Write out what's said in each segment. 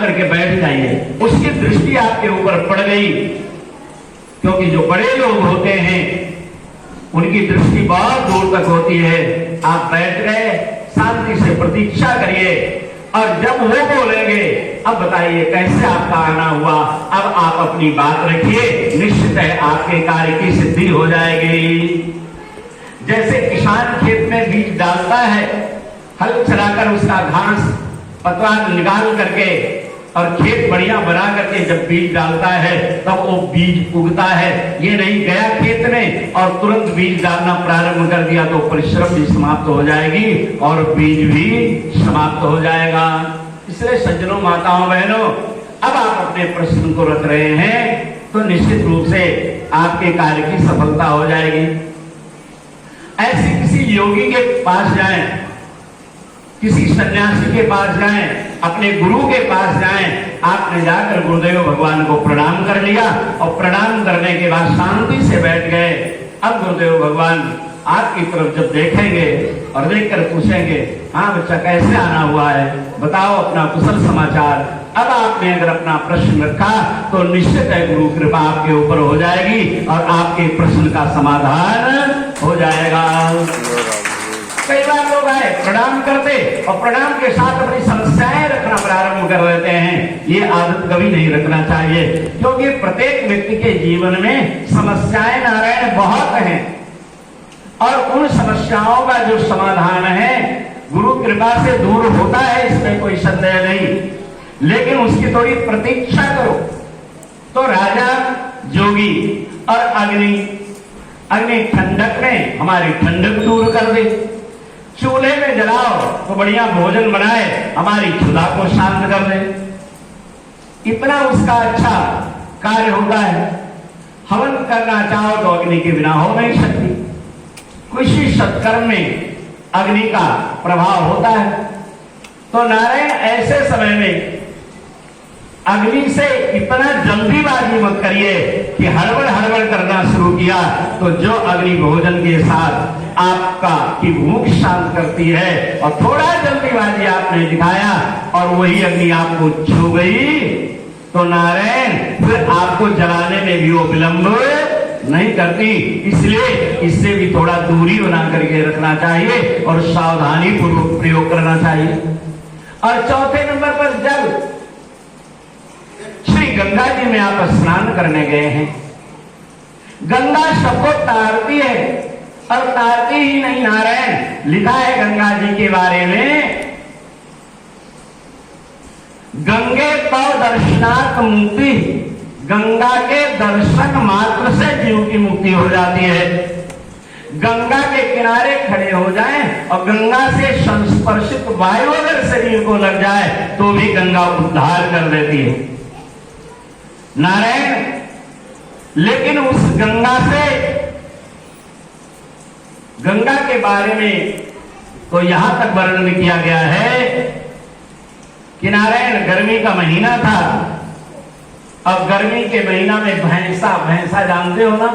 करके बैठ जाइए। उसकी दृष्टि आपके ऊपर पड़ गई, क्योंकि जो बड़े लोग होते हैं उनकी दृष्टि बहुत दूर तक होती है। आप बैठ गए, शांति से प्रतीक्षा करिए, और जब वो बोलेंगे अब बताइए कैसे आपका आना हुआ, अब आप अपनी बात रखिए, निश्चित है आपके कार्य की सिद्धि हो जाएगी। जैसे किसान खेत में बीज डालता है, हल चलाकर उसका घास पतवार निकाल करके और खेत बढ़िया बना करके जब बीज डालता है तब वो बीज उगता है। ये नहीं गया खेत में और तुरंत बीज डालना प्रारंभ कर दिया तो परिश्रम भी समाप्त हो जाएगी और बीज भी समाप्त हो जाएगा। इसलिए सज्जनों, माताओं, बहनों, अब आप अपने प्रश्न को रख रहे हैं तो निश्चित रूप से आपके कार्य की सफलता हो जाएगी। ऐसे किसी योगी के पास जाएं, किसी सन्यासी के पास जाएं, अपने गुरु के पास जाएं, आपने जाकर गुरुदेव भगवान को प्रणाम कर लिया और प्रणाम करने के बाद शांति से बैठ गए। अब गुरुदेव भगवान आपकी तरफ जब देखेंगे और देखकर पूछेंगे, हाँ बच्चा कैसे आना हुआ है, बताओ अपना कुशल समाचार। अब आपने अगर अपना प्रश्न रखा तो निश्चित है गुरु कृपा आपके ऊपर हो जाएगी और आपके प्रश्न का समाधान हो जाएगा। कई बार लोग आए, प्रणाम करते और प्रणाम के साथ अपनी समस्याएं रखना प्रारंभ कर देते हैं। ये आदत कभी नहीं रखना चाहिए, क्योंकि प्रत्येक व्यक्ति के जीवन में समस्याएं नारायण बहुत हैं और उन समस्याओं का जो समाधान है गुरु कृपा से दूर होता है, इसमें कोई संदेह नहीं, लेकिन उसकी थोड़ी प्रतीक्षा करो। तो राजा जोगी और अग्नि ठंडक में हमारी ठंडक दूर कर दे, चूल्हे में जलाओ तो बढ़िया भोजन बनाए, हमारी क्षुधा को शांत कर दे। इतना उसका अच्छा कार्य होता है। हवन करना चाहो तो अग्नि के बिना हो नहीं सकती। किसी सत्कर्म में अग्नि का प्रभाव होता है। तो नारायण ऐसे समय में अग्नि से इतना जल्दीबाजी मत करिए कि हड़बड़ करना शुरू किया तो जो अग्नि भोजन के साथ आपका की भूख शांत करती है और थोड़ा जल्दीबाजी आपने दिखाया और वही अग्नि आपको छू गई तो नारायण फिर आपको जलाने में भी वो विलंब नहीं करती। इसलिए इससे भी थोड़ा दूरी बना करके रखना चाहिए और सावधानी पूर्वक प्रयोग करना चाहिए। और चौथे नंबर पर जल, श्री गंगा जी में आप स्नान करने गए हैं। गंगा सबको तारती है और तारती ही नहीं नारायण, लिखा है गंगा जी के बारे में, गंगे तो दर्शनात् मुक्ति, गंगा के दर्शन मात्र से जीव की मुक्ति हो जाती है। गंगा के किनारे खड़े हो जाएं और गंगा से संस्पर्शित वायु अगर शरीर को लग जाए तो भी गंगा उद्धार कर देती है नारायण। लेकिन उस गंगा से, गंगा के बारे में तो यहां तक वर्णन किया गया है कि नारायण गर्मी का महीना था। अब गर्मी के महीना में भैंसा जानते हो ना,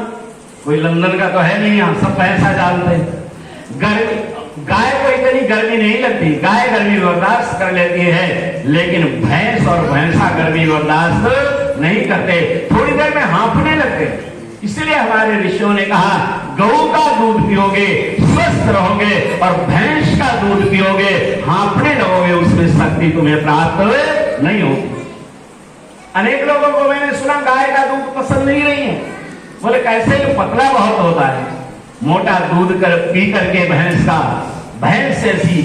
कोई लंदन का तो है नहीं, यहां सब भैंसा जानते हैं। गाय को इतनी गर्मी नहीं लगती, गाय गर्मी बर्दाश्त कर लेती है, लेकिन भैंस और भैंसा गर्मी बर्दाश्त नहीं करते, थोड़ी देर में हाँफने लगते। इसलिए हमारे ऋषियों ने कहा गऊ का दूध पियोगे स्वस्थ रहोगे और भैंस का दूध पियोगे हाँफने लगोगे, उसमें शक्ति तुम्हें प्राप्त नहीं होगी। अनेक लोगों को मैंने सुना गाय का दूध पसंद नहीं रही है, बोले कैसे, ये पतला बहुत होता है। मोटा दूध पी करके भैंस जैसी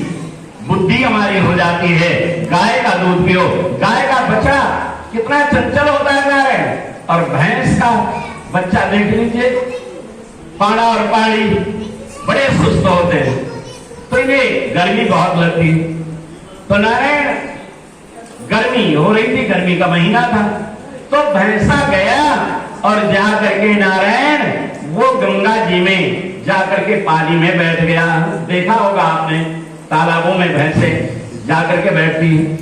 बुद्धि हमारी हो जाती है। गाय का दूध पियो, गाय का बच्चा कितना चंचल होता है नारायण, और भैंस का बच्चा देख लीजिए, पाड़ा और पाड़ी बड़े सुस्त होते हैं, तो इन्हें गर्मी बहुत लगती है। तो नारायण गर्मी हो रही थी, गर्मी का महीना था, तो भैंसा गया और जाकर के नारायण वो गंगा जी में जाकर के पानी में बैठ गया। देखा होगा आपने, तालाबों में भैंसे जाकर के बैठती हैं।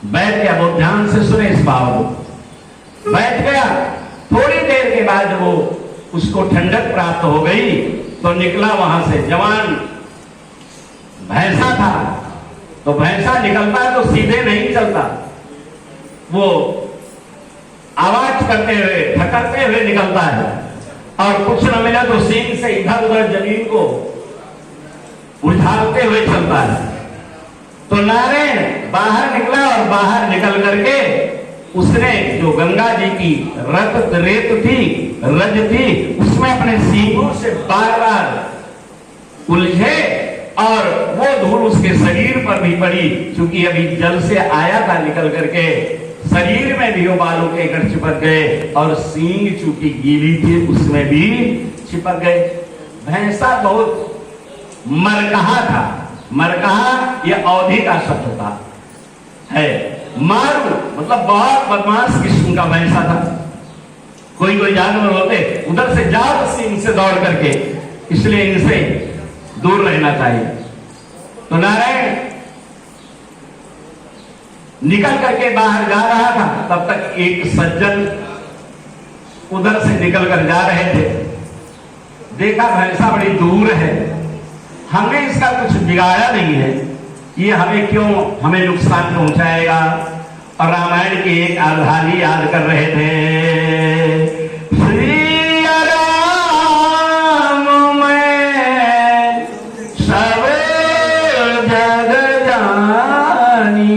बैठ गया, बहुत ध्यान से सुने इस भाव को, बैठ गया। थोड़ी देर के बाद वो उसको ठंडक प्राप्त हो गई तो निकला वहां से। जवान भैंसा था, तो भैंसा निकलता तो सीधे नहीं चलता, वो आवाज करते हुए ठकरते हुए निकलता है, और कुछ न मिला तो सींग से इधर उधर जमीन को उछालते हुए चलता है। तो नारायण बाहर निकला और बाहर निकल करके उसने जो गंगा जी की रेत थी, रज थी, उसमें अपने सींगों से बार बार उलझे और वो धूल उसके शरीर पर भी पड़ी। चूंकि अभी जल से आया था निकल करके, शरीर में भी वो बालों के गढ़ चिपक गए और सींग चूंकि गीली थी उसमें भी चिपक गए। भैंसा बहुत मरकहा था। मरकहा यह अवधि का शब्द था है। मारू मतलब बहुत बदमाश किस्म का भैंसा था। कोई कोई जानवर होते उधर से जाओ सींग से दौड़ करके, इसलिए इनसे दूर रहना चाहिए। तो नारायण निकल करके बाहर जा रहा था, तब तक एक सज्जन उधर से निकल कर जा रहे थे। देखा भैंसा बड़ी दूर है, हमने इसका कुछ बिगाड़ा नहीं है, ये हमें क्यों हमें नुकसान पहुंचाएगा। और रामायण की एक अर्धाली याद कर रहे थे, श्री राम में सब जग जानी,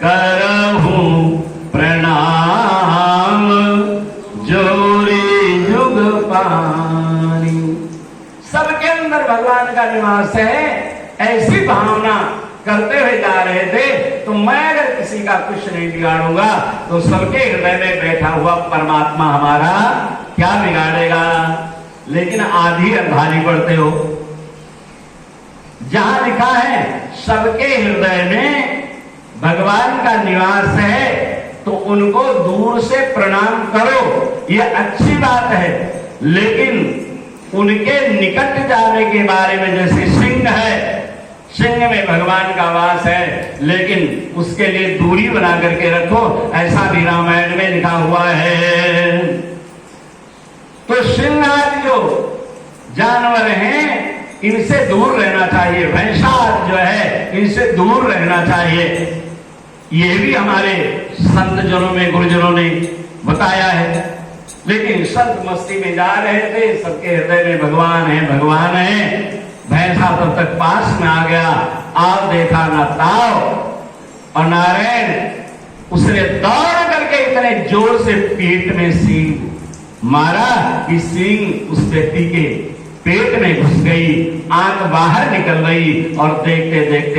करहूं प्रणाम जोरी जुग पानी। सबके अंदर भगवान का निवास है, ऐसी भावना करते हुए जा रहे थे। तो मैं अगर किसी का कुछ नहीं बिगाड़ूंगा तो सबके हृदय में बैठा हुआ परमात्मा हमारा क्या बिगाड़ेगा। लेकिन आधी अर्धाली पढ़ते हो, जहां लिखा है सबके हृदय में भगवान का निवास है, तो उनको दूर से प्रणाम करो, यह अच्छी बात है। लेकिन उनके निकट जाने के बारे में, जैसे सिंह है, सिंह में भगवान का वास है, लेकिन उसके लिए दूरी बना करके रखो, ऐसा भी रामायण में लिखा हुआ है। तो सिंह आदि जो जानवर हैं इनसे दूर रहना चाहिए, भैंसा जो है इनसे दूर रहना चाहिए। ये भी हमारे संत जनों में, गुरुजनों ने बताया है। लेकिन संत मस्ती में जा रहे थे, सबके हृदय में भगवान है, भगवान है। भैंसा तब तक पास में आ गया, आप देखा न ताव, और नारायण उसने दौड़ करके इतने जोर से पेट में सींग मारा कि सींग उस व्यक्ति के पेट में घुस गई, आंख बाहर निकल गई, और देखते देखते